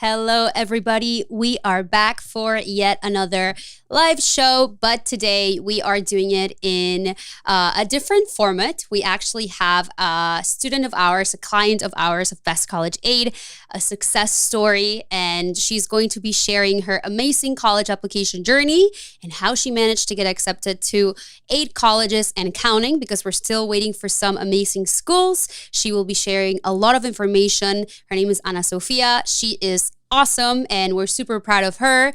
Hello, everybody. We are back for yet another live show, but today we are doing it in a different format. We actually have a student of ours, a client of ours of Best College Aid, a success story, and she's going to be sharing her amazing college application journey and how she managed to get accepted to 8 colleges and counting because we're still waiting for some amazing schools. She will be sharing a lot of information. Her name is Sofia. She is awesome and we're super proud of her.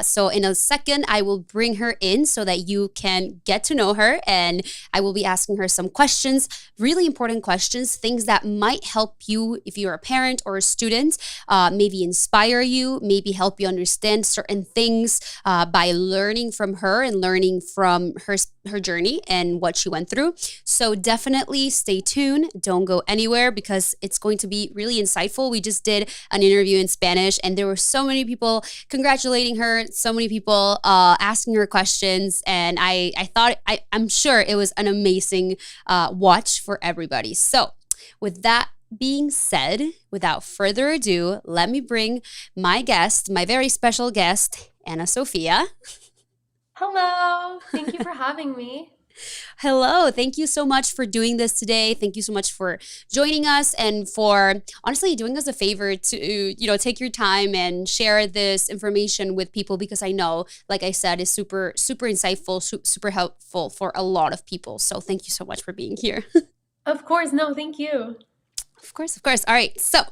So in a second, I will bring her in so that you can get to know her, and I will be asking her some questions, really important questions, things that might help you if you're a parent or a student, maybe inspire you, maybe help you understand certain things by learning from her and learning from her journey and what she went through. So definitely stay tuned. Don't go anywhere because it's going to be really insightful. We just did an interview in Spanish and there were so many people congratulating her, so many people asking her questions, and I'm sure it was an amazing watch for everybody. So with that being said, without further ado, let me bring my guest, my very special guest, Sofia. Hello. Thank you for having me. Hello. Thank you so much for doing this today. Thank you so much for joining us and for honestly doing us a favor to, take your time and share this information with people because I know, like I said, is super, super insightful, super helpful for a lot of people. So thank you so much for being here. Of course. No, thank you. Of course, of course. All right. So,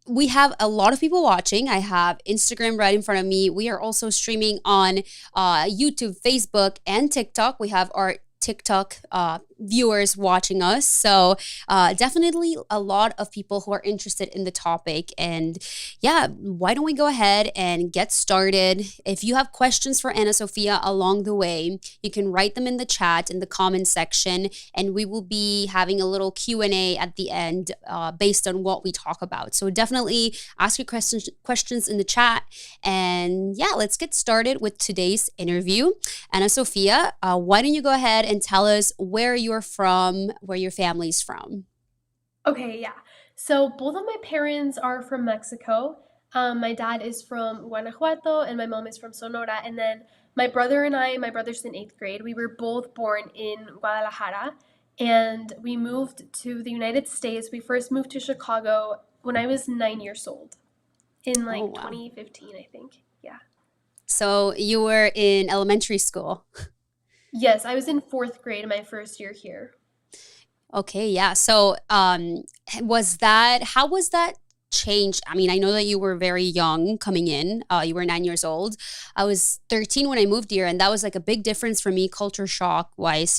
we have a lot of people watching. I have Instagram right in front of me. We are also streaming on YouTube, Facebook, and TikTok. We have our TikTok viewers watching us. So definitely a lot of people who are interested in the topic. And yeah, why don't we go ahead and get started? If you have questions for Sofia along the way, you can write them in the chat in the comment section, and we will be having a little Q&A at the end based on what we talk about. So definitely ask your questions in the chat. And yeah, let's get started with today's interview. Sofia, why don't you go ahead and tell us where you're from, where your family's from? Okay, yeah. So both of my parents are from Mexico. My dad is from Guanajuato and my mom is from Sonora. And then my brother's in 8th grade. We were both born in Guadalajara and we moved to the United States. We first moved to Chicago when I was 9 years old in Oh, wow. 2015, I think. Yeah. So you were in elementary school. Yes, I was in 4th grade my first year here. Okay, yeah. So how was that changed? I mean, I know that you were very young coming in. You were 9 years old. I was 13 when I moved here, and that was like a big difference for me, culture shock wise.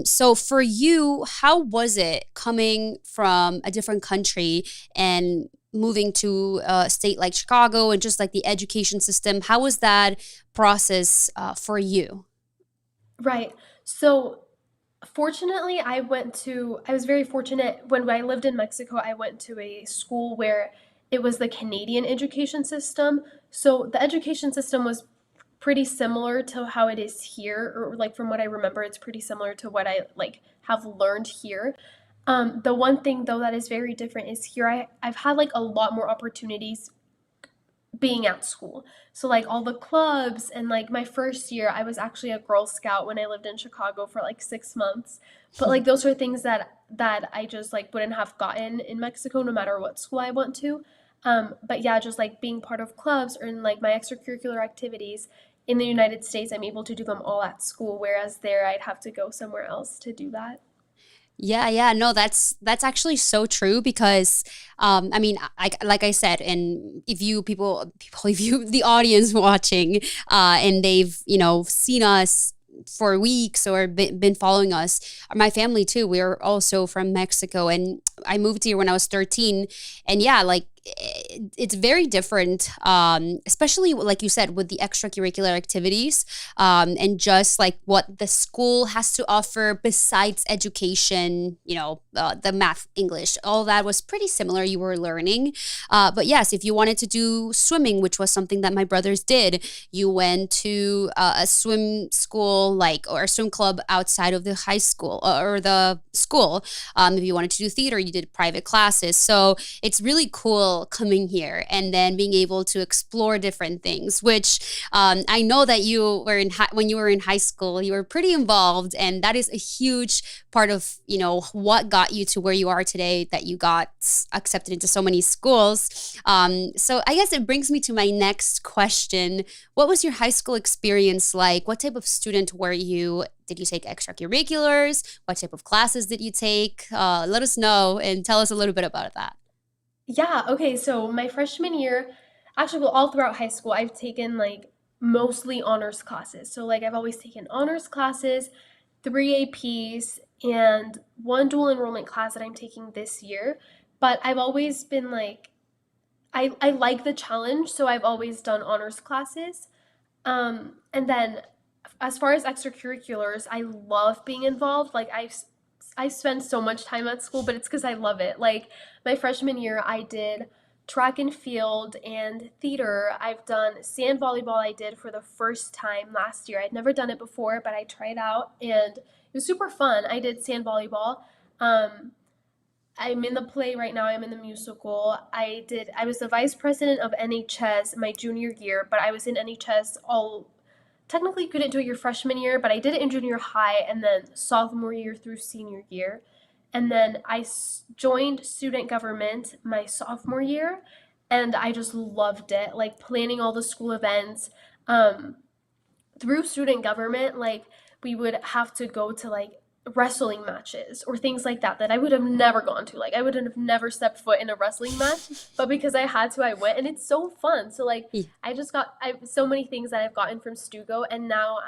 So for you, how was it coming from a different country and moving to a state like Chicago and just like the education system? How was that process for you? Right. So fortunately, I was very fortunate when I lived in Mexico. I went to a school where it was the Canadian education system. So the education system was pretty similar to how it is here, or like from what I remember, it's pretty similar to what I like have learned here. The one thing though that is very different is here I've had like a lot more opportunities being at school. So like all the clubs, and like my first year I was actually a Girl Scout when I lived in Chicago for like 6 months. But like those are things that I just like wouldn't have gotten in Mexico no matter what school I went to. But yeah, just like being part of clubs or in like my extracurricular activities in the United States, I'm able to do them all at school, whereas there I'd have to go somewhere else to do that. Yeah, yeah, no, that's actually so true because, I mean, like I said, and if you if you the audience watching, and they've seen us for weeks or been following us, my family too. We're also from Mexico, and I moved here when I was 13, and yeah, like it's very different, especially like you said with the extracurricular activities, and just like what the school has to offer besides education. The math, English, all that was pretty similar. You were learning, but yes, if you wanted to do swimming, which was something that my brothers did, you went to a swim school, or a swim club outside of the high school or the school. If you wanted to do theater, you did private classes. So it's really cool feel coming here and then being able to explore different things, which I know that you were when you were in high school, you were pretty involved, and that is a huge part of what got you to where you are today, that you got accepted into so many schools. So I guess it brings me to my next question. What was your high school experience like? What type of student were you? Did you take extracurriculars? What type of classes did you take? Let us know and tell us a little bit about that. Yeah, okay, so my freshman year, actually, well, all throughout high school, I've taken like mostly honors classes. So, like, I've always taken honors classes, three APs, and one dual enrollment class that I'm taking this year. But I've always been like, I like the challenge, so I've always done honors classes. And then as far as extracurriculars, I love being involved. Like I spend so much time at school, but it's because I love it. Like my freshman year, I did track and field and theater. I've done sand volleyball. I did for the first time last year. I'd never done it before, but I tried out and it was super fun. I did sand volleyball. Um, I'm in the play right now. I'm in the musical. I was the vice president of NHS my junior year, but I was in NHS all technically you couldn't do it your freshman year, but I did it in junior high and then sophomore year through senior year. And then joined student government my sophomore year and I just loved it. Like planning all the school events. Um, Through student government, like we would have to go to like wrestling matches or things like that that I would have never gone to. Like I would have never stepped foot in a wrestling match, but because I had to, I went, and it's so fun. So like I have so many things that I've gotten from Stugo, and now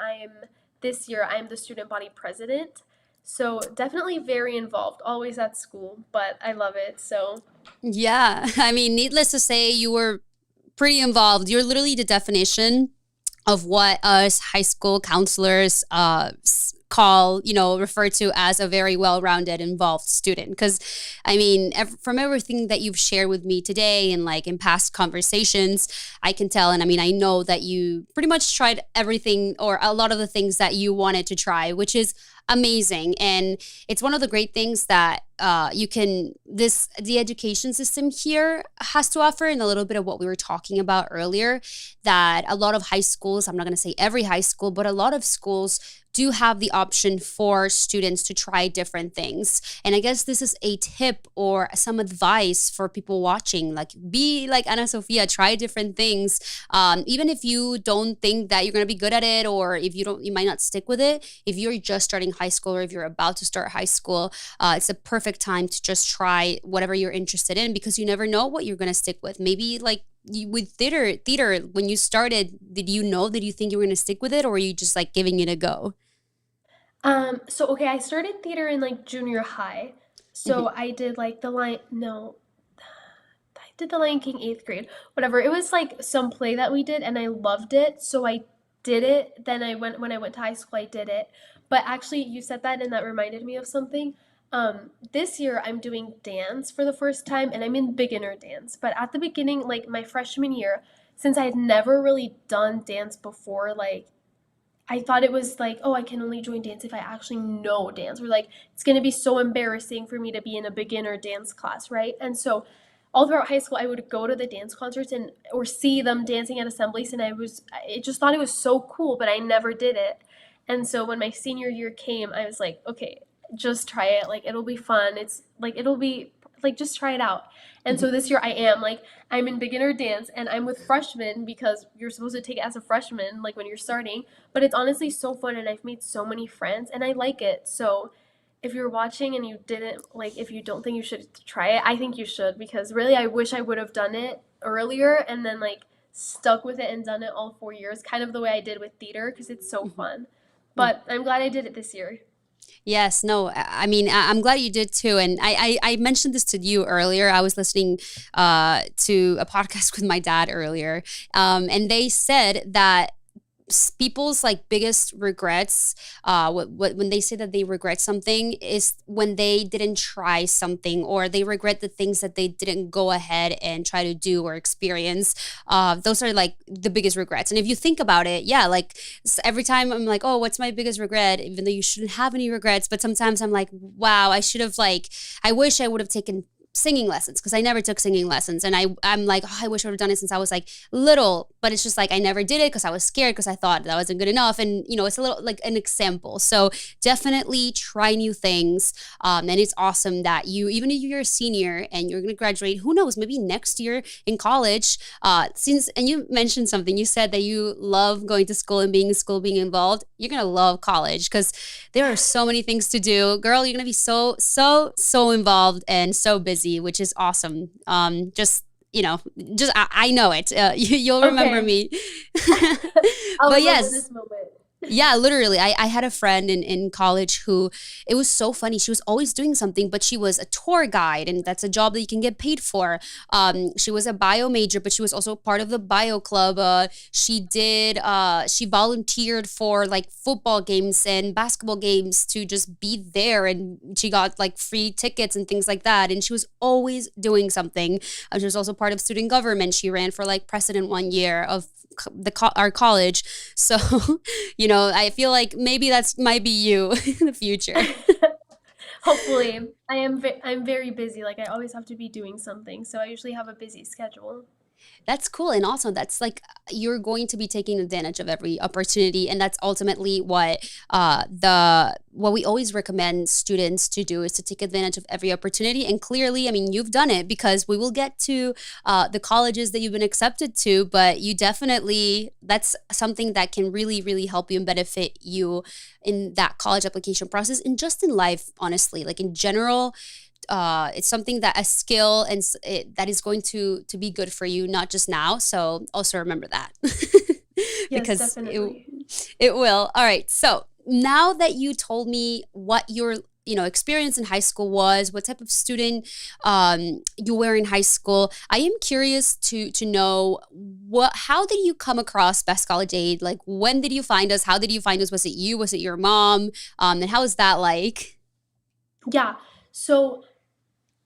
this year I'm the student body president. So definitely very involved, always at school, but I love it. So Yeah, I mean, needless to say, you were pretty involved. You're literally the definition of what us high school counselors call, refer to as a very well-rounded, involved student. Because, I mean, from everything that you've shared with me today and like in past conversations, I can tell, and I mean, I know that you pretty much tried everything or a lot of the things that you wanted to try, which is amazing. And it's one of the great things that the education system here has to offer, and a little bit of what we were talking about earlier, that a lot of high schools, I'm not going to say every high school, but a lot of schools do have the option for students to try different things. And I guess this is a tip or some advice for people watching, like be like Ana Sofia, try different things. Even if you don't think that you're going to be good at it, or if you might not stick with it. If you're just starting high school, or if you're about to start high school, it's a perfect time to just try whatever you're interested in, because you never know what you're going to stick with. Maybe like with theater, when you started, did you think you were going to stick with it, or were you just like giving it a go? so okay, I started theater in like junior high. Mhm. So I did like I did the Lion King eighth grade, whatever. It was like some play that we did, and I loved it, so I did it. Then when I went to high school, I did it. But actually, you said that, and that reminded me of something. This year I'm doing dance for the first time, and I'm in beginner dance. But at the beginning, like my freshman year, since I had never really done dance before, like I thought it was like, oh, I can only join dance if I actually know dance. Or like, it's going to be so embarrassing for me to be in a beginner dance class, right? And so all throughout high school, I would go to the dance concerts and or see them dancing at assemblies, and I just thought it was so cool, but I never did it. And so when my senior year came, I was like, okay, just try it. Like it'll be fun. It's like it'll be like just try it out. And so this year I am like I'm in beginner dance and I'm with freshmen because you're supposed to take it as a freshman like when you're starting, but it's honestly so fun and I've made so many friends and I like it. So if you're watching and you didn't like if you don't think you should try it, I think you should because really I wish I would have done it earlier and then like stuck with it and done it all 4 years, kind of the way I did with theater because it's so fun. But I'm glad I did it this year. Yes, no, I mean, I'm glad you did too. And I mentioned this to you earlier. I was listening to a podcast with my dad earlier, and they said that people's like biggest regrets when they say that they regret something is when they didn't try something, or they regret the things that they didn't go ahead and try to do or experience. Those are like the biggest regrets. And if you think about it, yeah, like every time I'm like, oh, what's my biggest regret, even though you shouldn't have any regrets, but sometimes I'm like, wow, I should have, like, I wish I would have taken singing lessons because I never took singing lessons. And I'm like, oh, I wish I would have done it since I was like little, but it's just like I never did it because I was scared because I thought that wasn't good enough. And, it's a little like an example. So definitely try new things. And it's awesome that even if you're a senior and you're going to graduate, who knows, maybe next year in college, and you mentioned something, you said that you love going to school and being in school, being involved. You're going to love college because there are so many things to do. Girl, you're going to be so involved and so busy, which is awesome. I know it. You'll remember Okay. me. I'll But remember yes, this moment. yeah, literally. I had a friend in college who it was so funny. She was always doing something, but she was a tour guide, and that's a job that you can get paid for. She was a bio major, but she was also part of the bio club. She volunteered for like football games and basketball games to just be there, and she got like free tickets and things like that. And she was always doing something. She was also part of student government. She ran for like president one year of our college. So I feel like maybe that's might be you in the future. Hopefully. I'm very busy. Like I always have to be doing something, so I usually have a busy schedule. That's cool. And also, that's like you're going to be taking advantage of every opportunity. And that's ultimately what we always recommend students to do is to take advantage of every opportunity. And clearly, I mean, you've done it because we will get to the colleges that you've been accepted to, but that's something that can really, really help you and benefit you in that college application process and just in life, honestly, like in general. It's something that a skill that is going to be good for you, not just now. So also remember that Yes, because definitely. it will. All right. So now that you told me what your experience in high school was, what type of student you were in high school, I am curious to know how did you come across Best College Aid? Like when did you find us? How did you find us? Was it you? Was it your mom? And how was that like? Yeah. So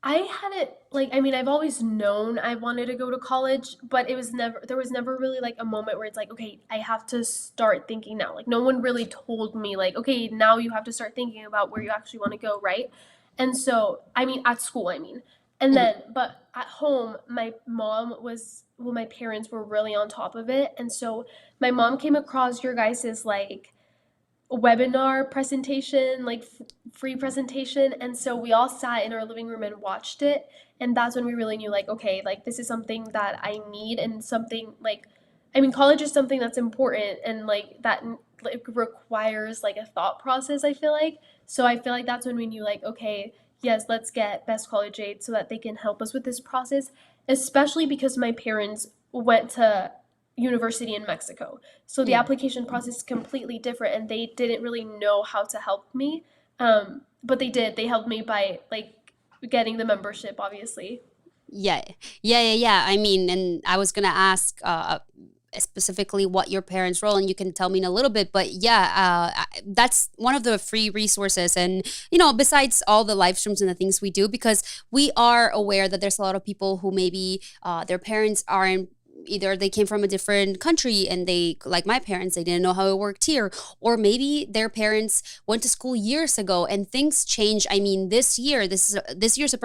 I had it like I mean, I've always known I wanted to go to college, but there was never really like a moment where it's like, okay, I have to start thinking now. Like no one really told me like, okay, now you have to start thinking about where you actually want to go, right? And so, I mean, at school, I mean. And Mhm. then but at home, my parents were really on top of it. And so my mom came across your guys's like webinar presentation, like free presentation. And so we all sat in our living room and watched it. And that's when we really knew, like, okay, like this is something that I need and something like, I mean, college is something that's important and like that like requires like a thought process, I feel like. So I feel like that's when we knew, like, okay, yes, let's get Best College Aid so that they can help us with this process, especially because my parents went to university in Mexico. So the Mm. application process is completely different, and they didn't really know how to help me. But they did. They helped me by like getting the membership, obviously. Yeah, yeah. I mean, and I was gonna ask specifically what your parents' role, and you can tell me in a little bit. But yeah, that's one of the free resources, and besides all the live streams and the things we do, because we are aware that there's a lot of people who maybe their parents aren't. Either they came from a different country and they, like my parents, they didn't know how it worked here, or maybe their parents went to school years ago and things change. I mean, this year's a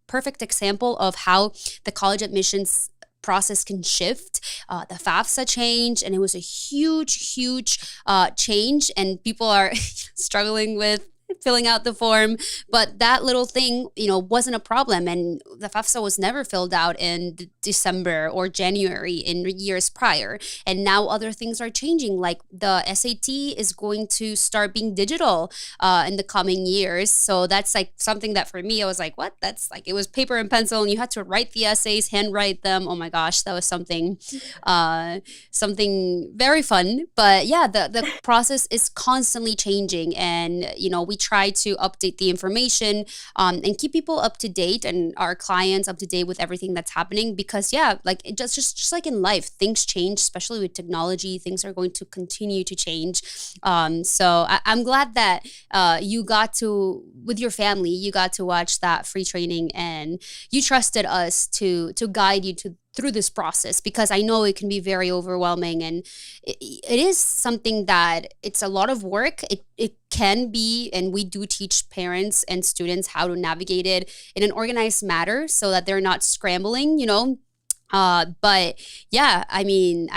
perfect example of how the college admissions process can shift. The FAFSA changed, and it was a huge change, and people are struggling with filling out the form. But that little thing, wasn't a problem. And the FAFSA was never filled out in December or January in years prior. And now other things are changing. Like the SAT is going to start being digital in the coming years. So that's like something that for me, I was like, what? That's like, it was paper and pencil, and you had to write the essays, handwrite them. Oh my gosh, that was uh, something very fun. But yeah, the process is constantly changing, and we try to update the information and keep people up to date and our clients up to date with everything that's happening. Because yeah, like it just like in life, things change, especially with technology. Things are going to continue to change. So I'm glad that you got to, with your family, you got to watch that free training, and you trusted us to guide you through this process, because I know it can be very overwhelming, and it is something that it's a lot of work. It can be, and we do teach parents and students how to navigate it in an organized manner so that they're not scrambling, but yeah, I mean,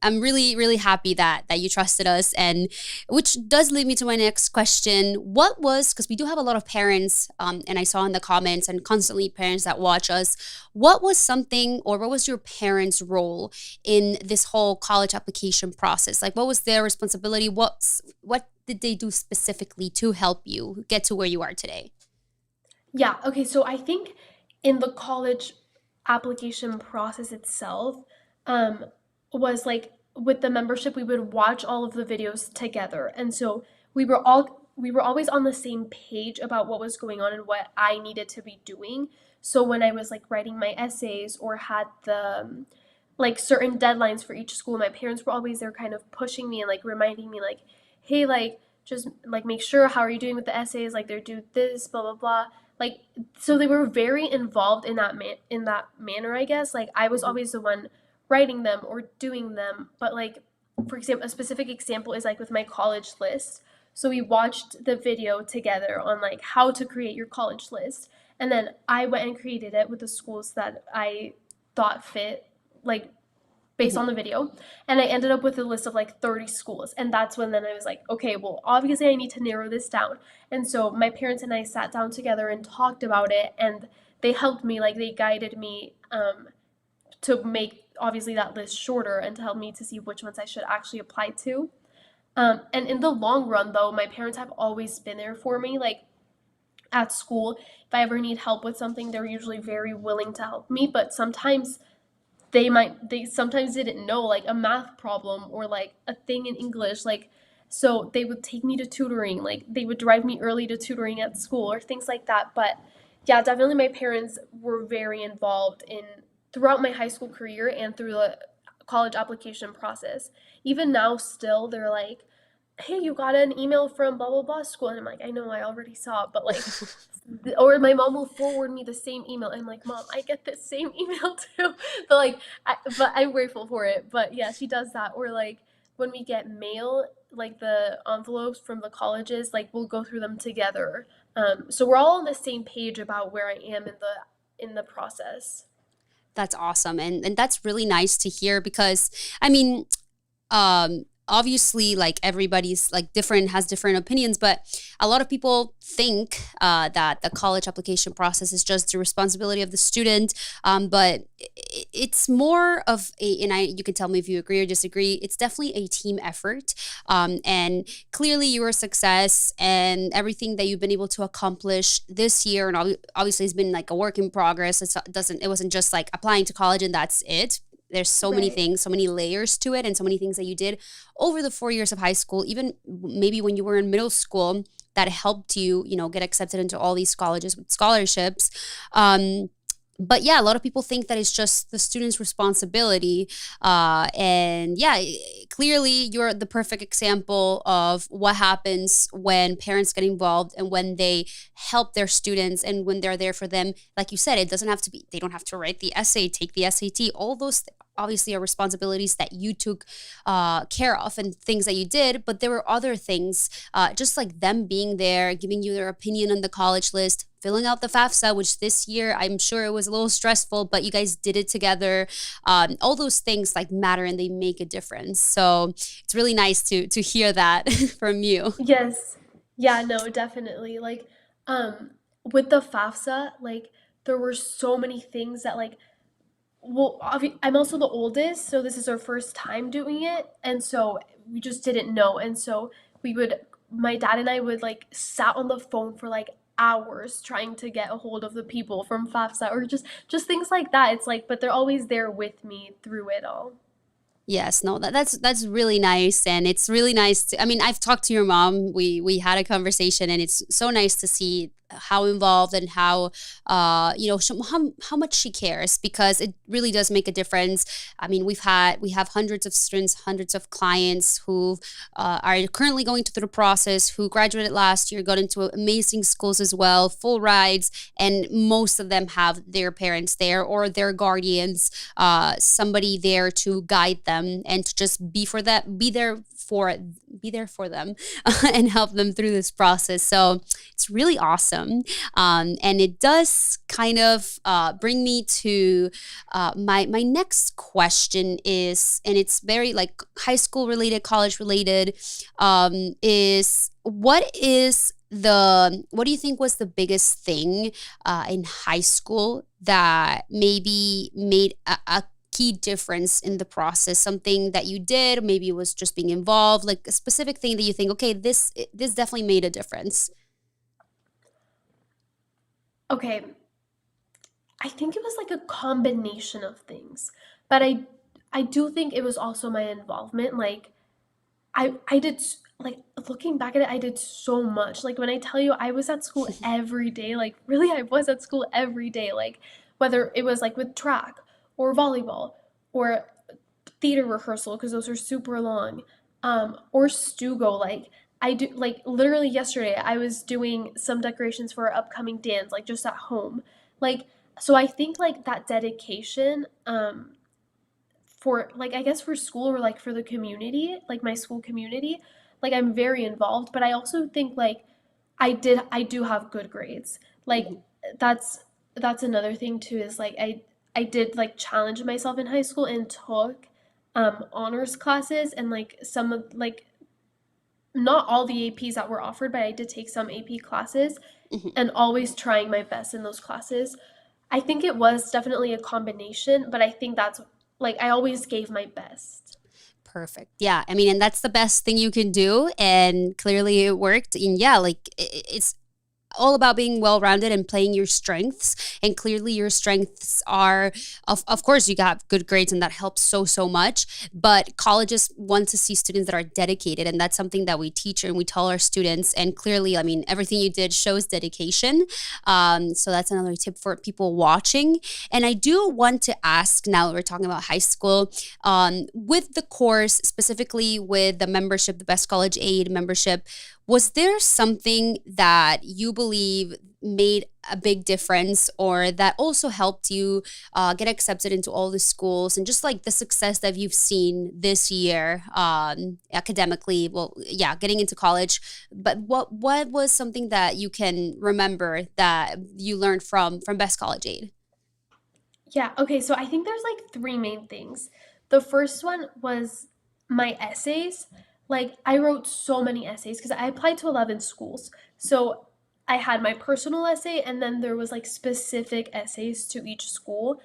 I'm really, really happy that you trusted us, and which does lead me to my next question. What was, because we do have a lot of parents, and I saw in the comments and constantly parents that watch us. What was something, or what was your parents' role in this whole college application process? Like, what was their responsibility? What did they do specifically to help you get to where you are today? Yeah, okay, so I think in the college application process itself, um, was like with the membership, we would watch all of the videos together. And so we were always on the same page about what was going on and what I needed to be doing. So when I was like writing my essays or had the like certain deadlines for each school, my parents were always there kind of pushing me and like reminding me like, hey, like just like make sure how are you doing with the essays? Like they're due this, blah blah blah. Like so they were very involved in in that manner, I guess. Like I was Mhm. always the one writing them or doing them, but like for example, a specific example is like with my college list. So we watched the video together on like how to create your college list, and then I went and created it with the schools that I thought fit, like based Mhm. on the video. And I ended up with a list of like 30 schools. And that's when then I was like, okay, well, obviously I need to narrow this down. And so my parents and I sat down together and talked about it. And they helped me, like they guided me to make obviously that list shorter and to help me to see which ones I should actually apply to. And in the long run, though, my parents have always been there for me. Like at school, if I ever need help with something, they're usually very willing to help me. But sometimes they sometimes didn't know like a math problem or like a thing in English, like so they would take me to tutoring, like they would drive me early to tutoring at school or things like that. But yeah, definitely my parents were very involved in throughout my high school career and through the college application process. Even now still they're like, hey, you got an email from blah blah blah school, and I'm like, I know, I already saw it, but like or my mom will forward me the same email. I'm like, Mom, I get this same email too. But like, but I'm grateful for it. But yeah, she does that. Or like when we get mail, like the envelopes from the colleges, like we'll go through them together. So we're all on the same page about where I am in the process. That's awesome. And that's really nice to hear, because I mean, obviously, like everybody's like different, has different opinions, but a lot of people think that the college application process is just the responsibility of the student, but it's more of a, and I, you can tell me if you agree or disagree, it's definitely a team effort, and clearly you're a success, and everything that you've been able to accomplish this year, and obviously it's been like a work in progress. It wasn't just like applying to college and that's it. There's so many Right. things, so many layers to it, and so many things that you did over the 4 years of high school, even maybe when you were in middle school, that helped you, get accepted into all these colleges with scholarships. But yeah, a lot of people think that it's just the student's responsibility. And yeah, clearly you're the perfect example of what happens when parents get involved and when they help their students and when they're there for them. Like you said, it doesn't have to be, they don't have to write the essay, take the SAT, all those obviously are responsibilities that you took care of and things that you did, but there were other things, just like them being there, giving you their opinion on the college list, filling out the FAFSA, which this year I'm sure it was a little stressful, but you guys did it together. All those things like matter and they make a difference. So it's really nice to hear that from you. Yes. Yeah, no, definitely. Like, with the FAFSA, like, there were so many things that, like, well, I'm also the oldest, so this is our first time doing it, and so we just didn't know, and so we would, my dad and I would like sat on the phone for like hours trying to get a hold of the people from FAFSA or just things like that. It's like, but they're always there with me through it all. Yes, no, that's really nice, and it's really nice to. I mean, I've talked to your mom. We had a conversation, and it's so nice to see how involved and how how much she cares, because it really does make a difference. I mean, we have hundreds of students, hundreds of clients who are currently going through the process, who graduated last year, got into amazing schools as well, full rides, and most of them have their parents there or their guardians, somebody there to guide them and to just be for that, be there for them and help them through this process. So it's really awesome, and it does kind of bring me to my next question is, and it's very like high school related, college related, is what do you think was the biggest thing in high school that maybe made a key difference in the process, something that you did, maybe it was just being involved, like a specific thing that you think, okay, this definitely made a difference. Okay, I think it was like a combination of things, but I do think it was also my involvement. Like I did like looking back at it, I did so much. Like when I tell you I was at school every day, like really I was at school every day. Like whether it was like with track or volleyball or theater rehearsal because those are super long, or Stugo. Like I do like literally yesterday I was doing some decorations for our upcoming dance, like just at home. Like so I think like that dedication, for like I guess for school or like for the community, like my school community, like I'm very involved, but I also think like I do have good grades. Like Mhm. that's that's another thing too is like I did like challenge myself in high school and took honors classes and like some of like not all the APs that were offered, but I did take some AP classes Mhm. and always trying my best in those classes. I think it was definitely a combination, but I think that's like I always gave my best. Perfect. Yeah. I mean, and that's the best thing you can do. And clearly it worked. And yeah, like it's all about being well rounded and playing your strengths. And clearly, your strengths are, of course, you got good grades, and that helps so much. But colleges want to see students that are dedicated. And that's something that we teach and we tell our students. And clearly, I mean, everything you did shows dedication. So that's another tip for people watching. And I do want to ask, now that we're talking about high school, with the course, specifically with the membership, the Best College Aid membership, was there something that you believe made a big difference, or that also helped you get accepted into all the schools, and just like the success that you've seen this year, academically? Well, yeah, getting into college. But what was something that you can remember that you learned from Best College Aid? Yeah, okay, so I think there's like three main things. The first one was my essays. Like, I wrote so many essays because I applied to 11 schools. So I had my personal essay, and then there was like specific essays to each school.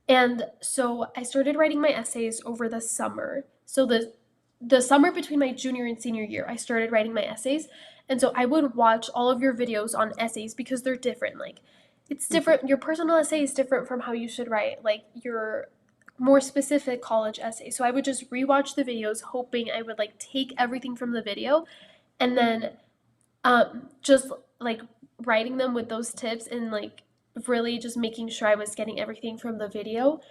And so I started writing my essays over the summer. So the summer between my junior and senior year, I started writing my essays. And so I would watch all of your videos on essays because they're different. Like it's Mhm. different. Your personal essay is different from how you should write like your more specific college essay. So I would just rewatch the videos hoping I would like take everything from the video and then just like writing them with those tips and like really just making sure I was getting everything from the video.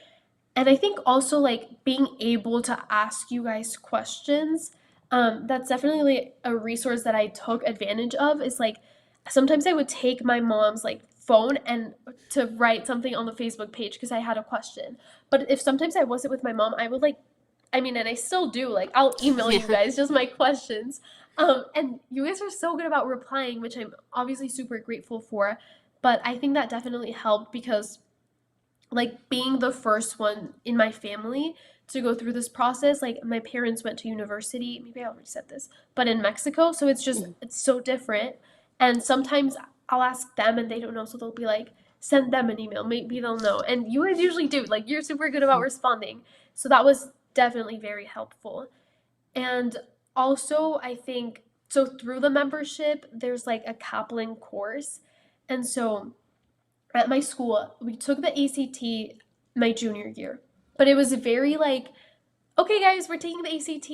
And I think also like being able to ask you guys questions. That's definitely a resource that I took advantage of. Is like sometimes I would take my mom's like phone and to write something on the Facebook page because I had a question. But if sometimes I wasn't with my mom, I would like, I mean, and I still do, like I'll email you Yeah. guys just my questions. And you guys are so good about replying, which I'm obviously super grateful for. But I think that definitely helped because like being the first one in my family to go through this process. Like my parents went to university, maybe I already said this, but in Mexico, so it's just Mhm. it's so different. And sometimes I'll ask them and they don't know, so they'll be like, send them an email, maybe they'll know. And you guys usually do. Like you're super good about responding. So that was definitely very helpful. And also, I think so through the membership, there's like a Kaplan course. And so at my school, we took the ACT my junior year, but it was very like okay, guys, we're taking the ACT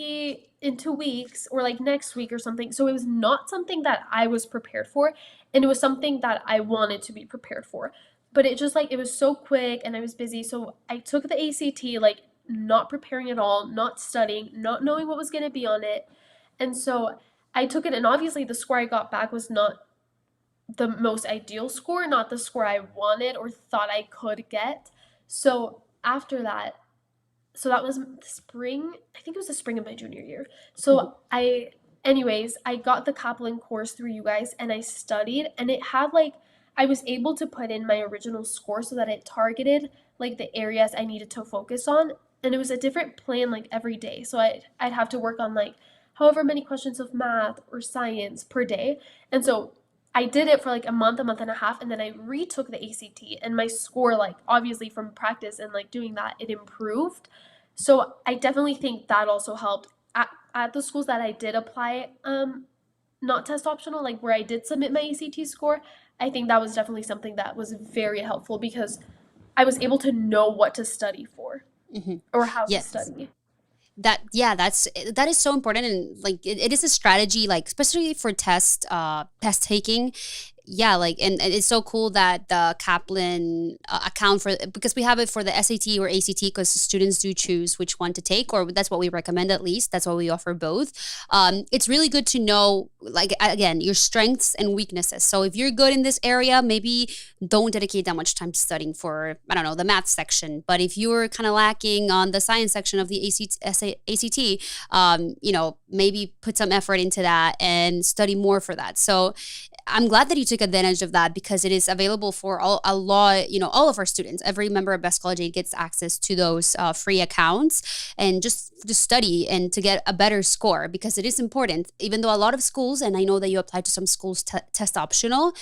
in 2 weeks or like next week or something. So it was not something that I was prepared for, and it was something that I wanted to be prepared for. But it just like it was so quick and I was busy. So I took the ACT like not preparing at all, not studying, not knowing what was going to be on it. And so I took it, and obviously the score I got back was not the most ideal score, not the score I wanted or thought I could get. So after that, so that was the spring. I think it was the spring of my junior year. Mhm. So anyways, I got the Kaplan course through you guys and I studied, and it had like, I was able to put in my original score so that it targeted like the areas I needed to focus on. And it was a different plan like every day. So I'd have to work on like however many questions of math or science per day. And so I did it for like a month and a half, and then I retook the ACT, and my score, like obviously from practice and like doing that, it improved. So I definitely think that also helped at the schools that I did apply, not test optional, like where I did submit my ACT score. I think that was definitely something that was very helpful because I was able to know what to study for Mhm. or how to Yes. study. That is so important, and like it is a strategy, like especially for test taking. Yeah, like, and it's so cool that the Kaplan account for, because we have it for the SAT or ACT, because students do choose which one to take, or that's what we recommend, at least that's why we offer both. It's really good to know, like, again, your strengths and weaknesses. So if you're good in this area, maybe don't dedicate that much time studying for, I don't know, the math section. But if you're kind of lacking on the science section of the ACT, maybe put some effort into that and study more for that. So I'm glad that you took advantage of that, because it is available for a lot, all of our students. Every member of Best College Aid gets access to those free accounts, and just to study and to get a better score, because it is important. Even though a lot of schools, and I know that you applied to some schools test optional,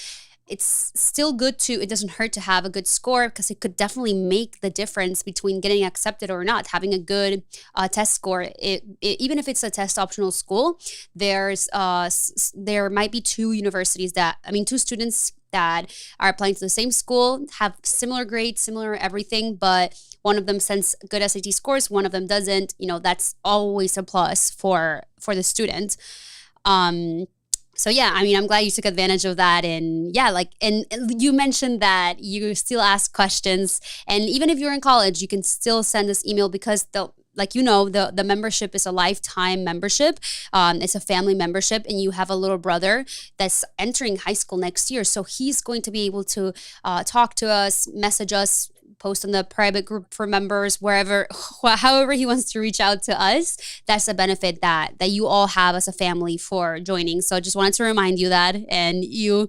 it's still good to, it doesn't hurt to have a good score, because it could definitely make the difference between getting accepted or not. Having a good test score, even if it's a test optional school, there might be two students that are applying to the same school, have similar grades, similar everything, but one of them sends good SAT scores, one of them doesn't. That's always a plus for the student. um so yeah, I mean, I'm glad you took advantage of that. And yeah, like, and you mentioned that you still ask questions, and even if you're in college, you can still send us email, because the membership is a lifetime membership. It's a family membership, and you have a little brother that's entering high school next year, so he's going to be able to talk to us, message us, post on the private group for members, wherever, however he wants to reach out to us. That's a benefit that you all have as a family for joining. So I just wanted to remind you that, and you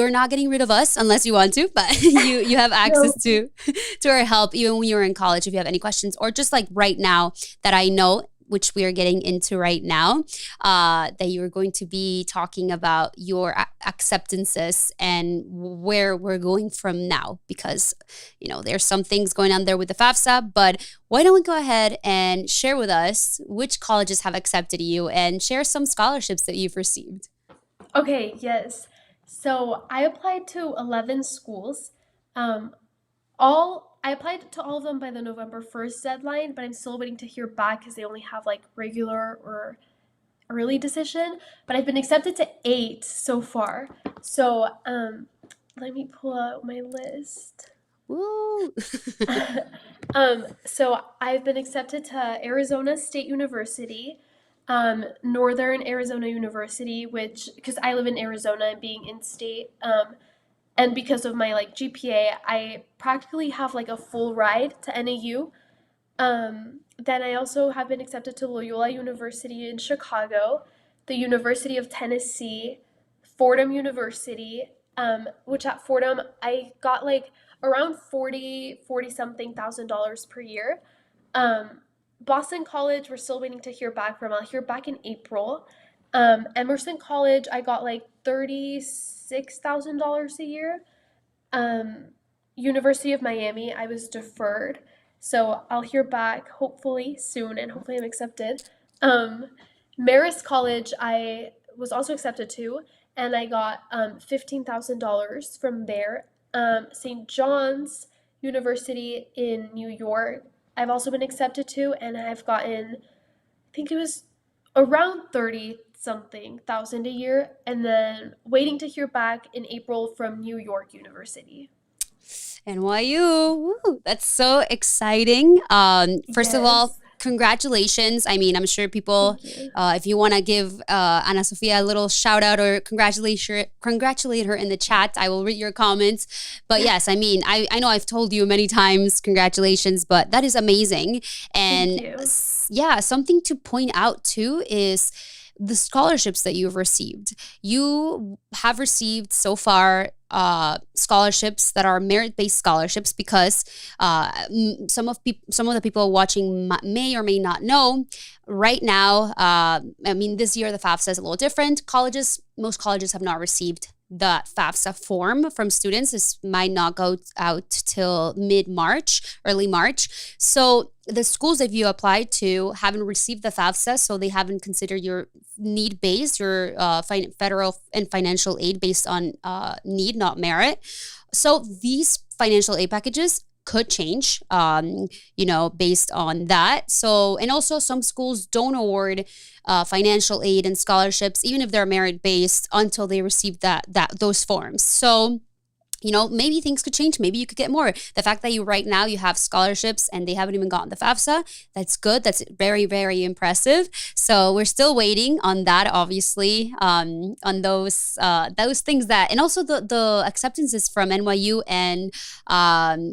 are not getting rid of us unless you want to, but you have access No. to our help even when you're in college, if you have any questions, or just like right now, that I know, which we are getting into right now, that you're going to be talking about your acceptances and where we're going from now, because there's some things going on there with the FAFSA. But why don't we go ahead and share with us which colleges have accepted you, and share some scholarships that you've received? Okay, yes. So I applied to 11 schools. Um, I applied to all of them by the November 1st deadline, but I'm still waiting to hear back because they only have like regular or early decision. But I've been accepted to 8 so far. So let me pull out my list. Woo! So I've been accepted to Arizona State University, Northern Arizona University, which, because I live in Arizona and being in state, and because of my like GPA, I practically have like a full ride to NAU. Then I also have been accepted to Loyola University in Chicago, the University of Tennessee, Fordham University, which at Fordham I got like around 40 something thousand dollars per year. Boston College, we're still waiting to hear back from. I'll hear back in April. Emerson College, I got like $36,000 a year. Um, University of Miami, I was deferred. So I'll hear back hopefully soon, and hopefully I'm accepted. Um, Marist College, I was also accepted to, and I got $15,000 from there. St. John's University in New York. I've also been accepted to, and I've gotten, I think it was around 30 something thousand a year, and then waiting to hear back in April from New York University. NYU. Woo, that's so exciting. First of all, Yes. congratulations. I mean, I'm sure people, Thank you. if you want to give Ana Sofia a little shout out or congratulate her in the chat, I will read your comments. But yes, I mean, I know I've told you many times, congratulations, but that is amazing. Thank And you. yeah, something to point out too is the scholarships that you've received. You have received so far scholarships that are merit-based scholarships because some of the people watching may or may not know. Right now, I mean, this year the FAFSA is a little different. Most colleges have not received the FAFSA form from students. This might not go out till mid-March, early March. So the schools that you applied to haven't received the FAFSA, so they haven't considered your need based, your federal and financial aid based on need, not merit. So these financial aid packages could change, based on that. So, and also some schools don't award financial aid and scholarships, even if they're merit based, until they receive those forms. So maybe things could change. Maybe you could get more. The fact that right now you have scholarships and they haven't even gotten the FAFSA, that's good. That's very, very impressive. So we're still waiting on that, obviously, on those things that, and also the acceptances from NYU and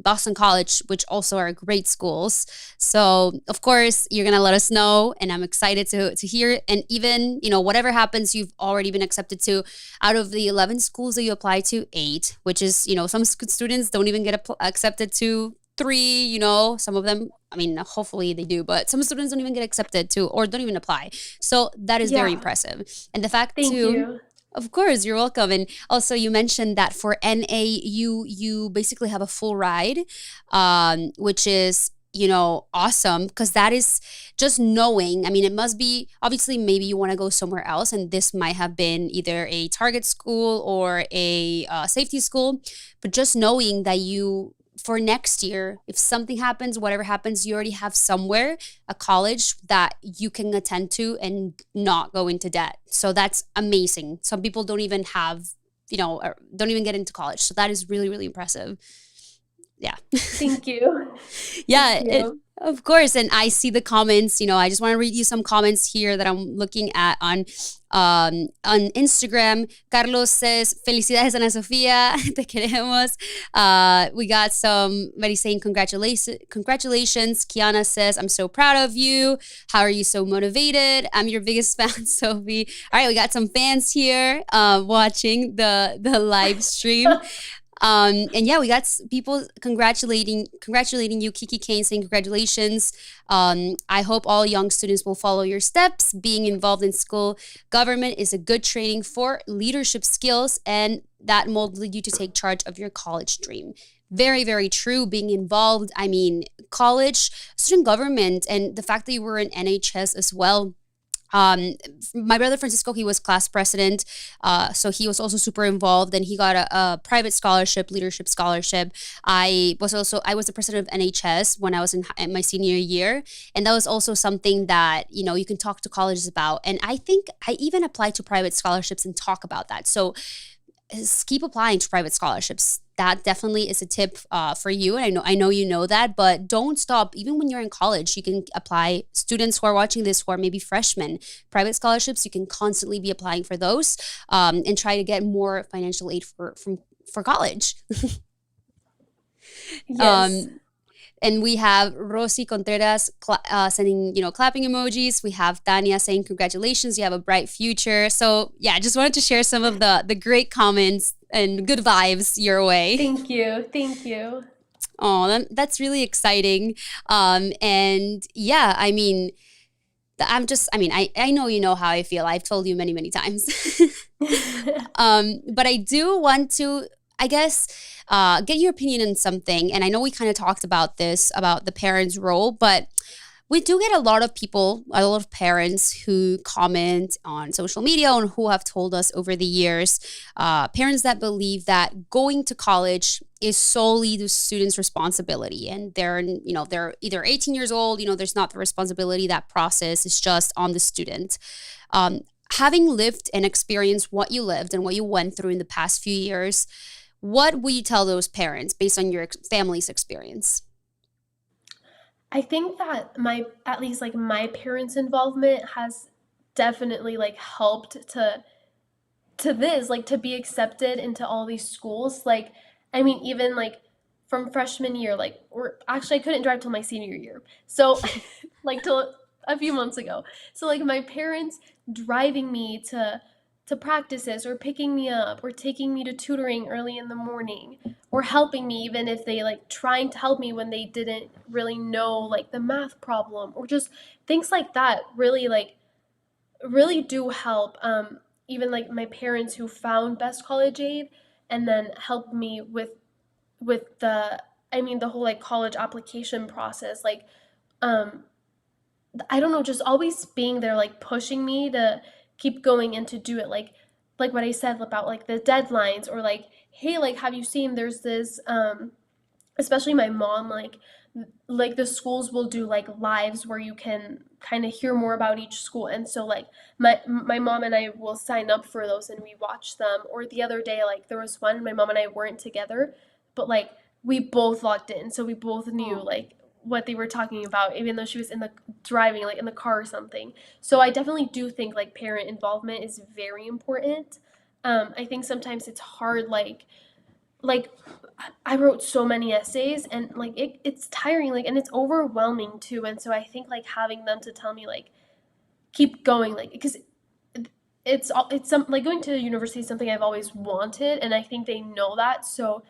Boston College, which also are great schools. So of course you're gonna let us know, and I'm excited to hear. And even whatever happens, you've already been accepted to out of the 11 schools that you applied to, 8, which is some students don't even get accepted to 3. Some of them, I mean, hopefully they do, but some students don't even get accepted to or don't even apply. So that is very Yeah. impressive. And the fact Thank too, you. of course, you're welcome. And also, you mentioned that for NAU, you basically have a full ride, which is awesome, because that is just knowing. I mean, it must be obviously, maybe you want to go somewhere else, and this might have been either a target school or a safety school, but just knowing that you, for next year, if something happens, whatever happens, you already have somewhere, a college that you can attend to and not go into debt. So that's amazing. Some people don't even have, or don't even get into college. So that is really, really impressive. Yeah. Thank you. Thank Yeah, you. of course. And I see the comments. I just want to read you some comments here that I'm looking at on Instagram. Carlos says, "Felicidades, Ana Sofia. Te queremos." We got somebody saying, "Congratulations, congratulations." Kiana says, "I'm so proud of you. How are you so motivated? I'm your biggest fan, Sophie." All right, we got some fans here watching the live stream. And yeah, we got people congratulating you. Kiki Kane saying congratulations. I hope all young students will follow your steps. Being involved in school government is a good training for leadership skills, and that molded you to take charge of your college dream. Very, very true. Being involved, I mean, college, student government, and the fact that you were in NHS as well. My brother Francisco, he was class president, so he was also super involved, and he got a private scholarship, leadership scholarship. I was the president of NHS when I was in my senior year, and that was also something that you can talk to colleges about. And I think I even applied to private scholarships and talk about that. So keep applying to private scholarships. That definitely is a tip for you. And I know you know that, but don't stop. Even when you're in college, you can apply. Students who are watching this, who are maybe freshmen, private scholarships, you can constantly be applying for those, and try to get more financial aid for college. Yes. um, and we have Rosie Contreras sending, clapping emojis. We have Tanya saying, congratulations, you have a bright future. So yeah, I just wanted to share some of the great comments and good vibes your way. Thank you. Thank you. Oh, that's really exciting. And yeah, I mean, I know you know how I feel. I've told you many, many times. But I do want to, I guess, get your opinion on something. And I know we kind of talked about this, about the parents' role, but we do get a lot of people, a lot of parents who comment on social media and who have told us over the years, parents that believe that going to college is solely the student's responsibility, and they're either 18 years old. There's not the responsibility. That process is just on the student. Um, Having lived and experienced what you lived and what you went through in the past few years, what would you tell those parents based on your family's experience? I think that at least like my parents' involvement has definitely like helped to be accepted into all these schools. Like, I mean, even like from freshman year, like, or actually, I couldn't drive till my senior year. So, like, till a few months ago. So, like, my parents driving me to practices or picking me up or taking me to tutoring early in the morning or helping me even if they like trying to help me when they didn't really know like the math problem or just things like that really do help. Even like my parents who found Best College Aid and then helped me with the whole like college application process. Um, I don't know, just always being there, like pushing me to keep going and to do it. Like what I said about like the deadlines or like, hey, like have you seen? There's this especially my mom like the schools will do like lives where you can kind of hear more about each school, and so like my mom and I will sign up for those and we watch them. Or the other day, like there was one, my mom and I weren't together, but like we both logged in, so we both knew Oh. like what they were talking about even though she was in the driving like in the car or something. So I definitely do think like parent involvement is very important. I think sometimes it's hard, like I wrote so many essays and like it's tiring, like, and it's overwhelming too. And so I think like having them to tell me like keep going, like, because it's some like going to university is something I've always wanted, and I think they know that. So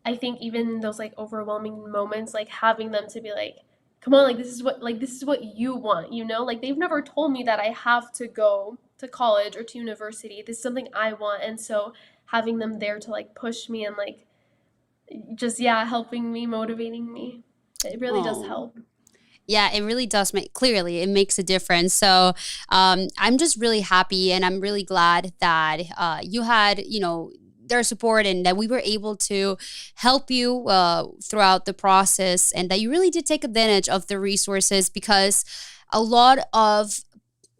I think even in those like overwhelming moments, like having them to be like, come on, like this is what you want, like they've never told me that I have to go to college or to university. This is something I want, and so having them there to like push me and like just yeah, helping me, motivating me. It really does Oh. help. Yeah, it really does make clearly it makes a difference. So I'm just really happy and I'm really glad that you had, their support and that we were able to help you throughout the process and that you really did take advantage of the resources because a lot of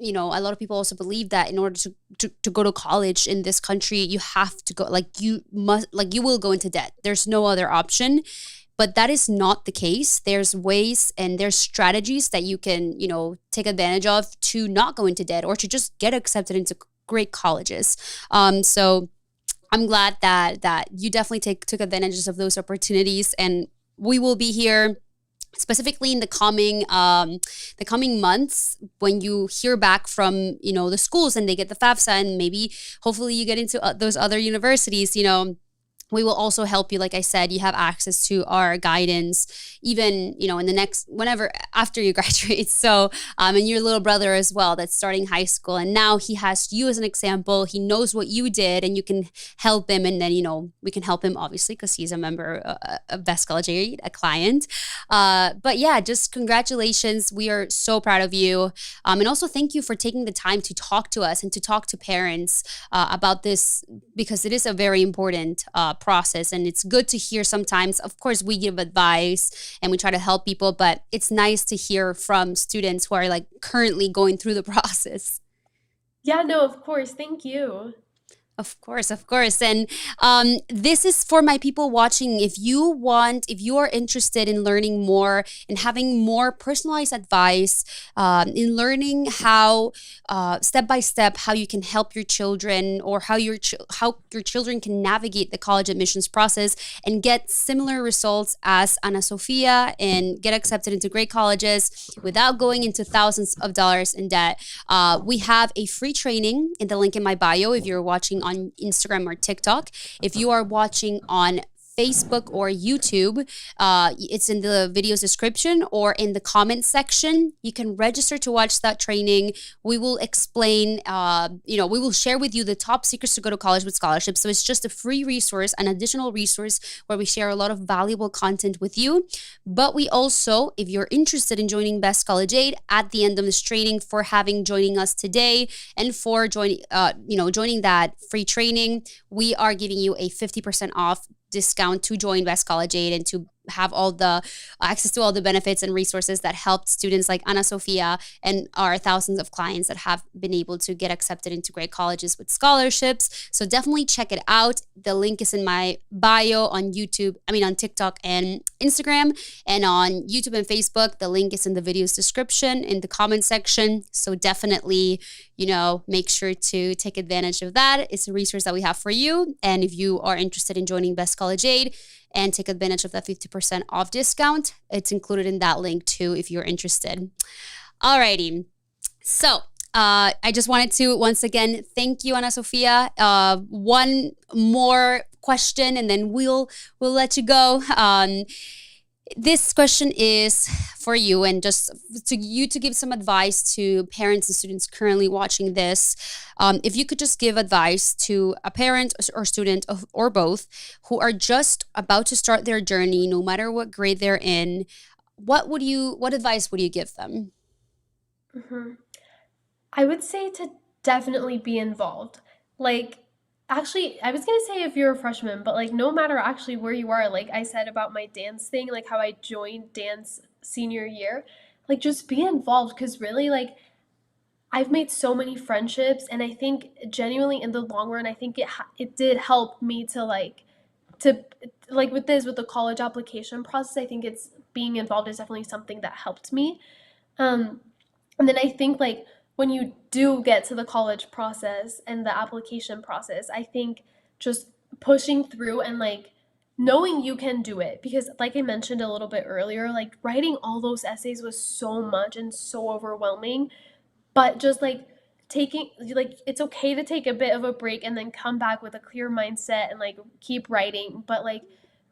a lot of people also believe that in order to go to college in this country, you have to go, like you must, like you will go into debt. There's no other option. But that is not the case. There's ways and there's strategies that you can, take advantage of to not go into debt or to just get accepted into great colleges. So I'm glad that you definitely took advantages of those opportunities, and we will be here specifically in the coming months when you hear back from the schools and they get the FAFSA and maybe hopefully you get into those other universities. We will also help you. Like I said, you have access to our guidance, even, in the next, whenever, after you graduate. So, and your little brother as well, that's starting high school. And now he has you as an example. He knows what you did and you can help him. And then, we can help him obviously because he's a member of Best College Aid, a client. But yeah, just congratulations. We are so proud of you. And also thank you for taking the time to talk to us and to talk to parents about this because it is a very important process, and it's good to hear. Sometimes of course we give advice and we try to help people, but it's nice to hear from students who are like currently going through the process. Yeah, no, of course. Thank you. Of course, of course. And this is for my people watching. If you are interested in learning more and having more personalized advice, in learning how, step by step, how you can help your children or how your children can navigate the college admissions process and get similar results as Ana Sofia and get accepted into great colleges without going into thousands of dollars in debt, we have a free training in the link in my bio if you're watching on Instagram or TikTok. If you are watching on Facebook or YouTube. It's in the video's description or in the comment section. You can register to watch that training. We will explain, we will share with you the top secrets to go to college with scholarships. So it's just a free resource, an additional resource where we share a lot of valuable content with you. But we also, if you're interested in joining Best College Aid at the end of this training, for having joining us today and for joining that free training, we are giving you a 50% off discount to join Best College Aid and to have all the access to all the benefits and resources that helped students like Ana Sofia and our thousands of clients that have been able to get accepted into great colleges with scholarships. So definitely check it out. The link is in my bio on on TikTok and Instagram, and on YouTube and Facebook. The link is in the video's description in the comment section. So definitely, make sure to take advantage of that. It's a resource that we have for you. And if you are interested in joining Best College Aid and take advantage of that 50% off discount, it's included in that link too if you're interested. Alrighty. So I just wanted to once again thank you, Ana Sofia. One more question and then we'll let you go. This question is for you, and just to give some advice to parents and students currently watching this. If you could just give advice to a parent or student or both who are just about to start their journey, no matter what grade they're in, what advice would you give them? Mhm. I would say to definitely be involved. Like, actually, I was gonna say if you're a freshman, but like, no matter actually where you are, like I said about my dance thing, like how I joined dance senior year, like just be involved because really, like, I've made so many friendships, and I think genuinely in the long run, I think it did help me to like with the college application process. I think it's being involved is definitely something that helped me. Um, and then I think like when you do get to the college process and the application process, I think just pushing through and like knowing you can do it, because like I mentioned a little bit earlier, like writing all those essays was so much and so overwhelming, but just like taking like it's okay to take a bit of a break and then come back with a clear mindset and like keep writing, but like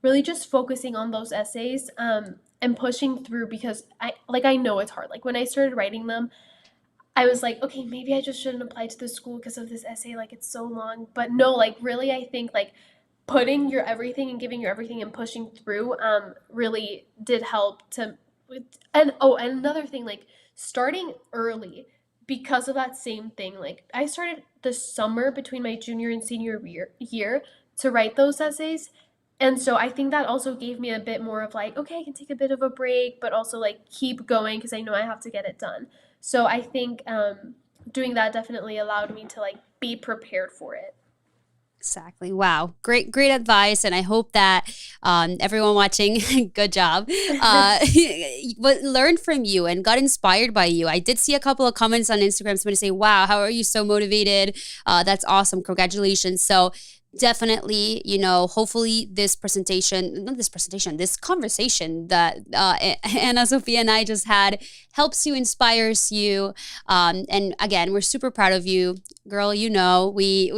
really just focusing on those essays and pushing through, because I know it's hard. Like when I started writing them, I was like, okay, maybe I just shouldn't apply to the school because of this essay, like it's so long. But no, like really I think like putting your everything and giving your everything and pushing through really did help to. And another thing, like starting early, because of that same thing. Like I started the summer between my junior and senior year to write those essays, and so I think that also gave me a bit more of like, okay, I can take a bit of a break but also like keep going because I know I have to get it done. So I think doing that definitely allowed me to like be prepared for it. Exactly. Wow. Great advice. And I hope that everyone watching, good job, learned from you and got inspired by you. I did see a couple of comments on Instagram, somebody say, wow, how are you so motivated? That's awesome. Congratulations. So definitely, hopefully this conversation that Anna, Sophia, and I just had helps you, inspires you. And again, we're super proud of you, girl. We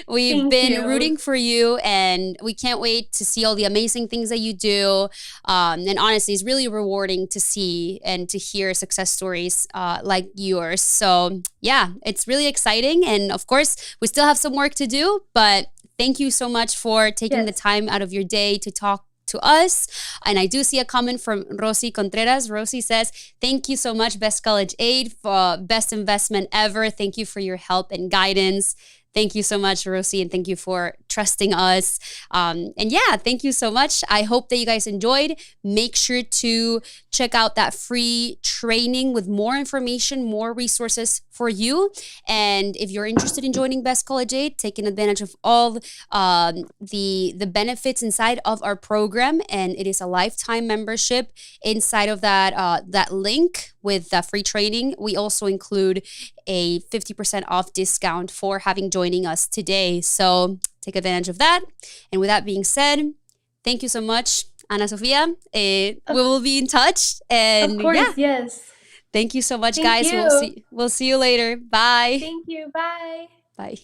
we've Thank been you. rooting for you, and we can't wait to see all the amazing things that you do. And honestly, it's really rewarding to see and to hear success stories like yours. So yeah, it's really exciting. And of course, we still have some work to do, but thank you so much for taking the Yes. time out of your day to talk to us. And I do see a comment from Rosie Contreras. Rosie says, thank you so much, Best College Aid, for best investment ever. Thank you for your help and guidance. Thank you so much, Rosie, and thank you for trusting us. And yeah, thank you so much. I hope that you guys enjoyed. Make sure to check out that free training with more information, more resources for you. And if you're interested in joining Best College Aid, taking advantage of all the benefits inside of our program, and it is a lifetime membership. Inside of that link with the free training, we also include a 50% off discount for having joining us today. So take advantage of that. And with that being said, thank you so much, Ana Sofia. We Of, will be in touch. of And yeah, course, yes. thank you so much, Thank guys. you. We'll see you later. Bye. Thank you. Bye. Bye.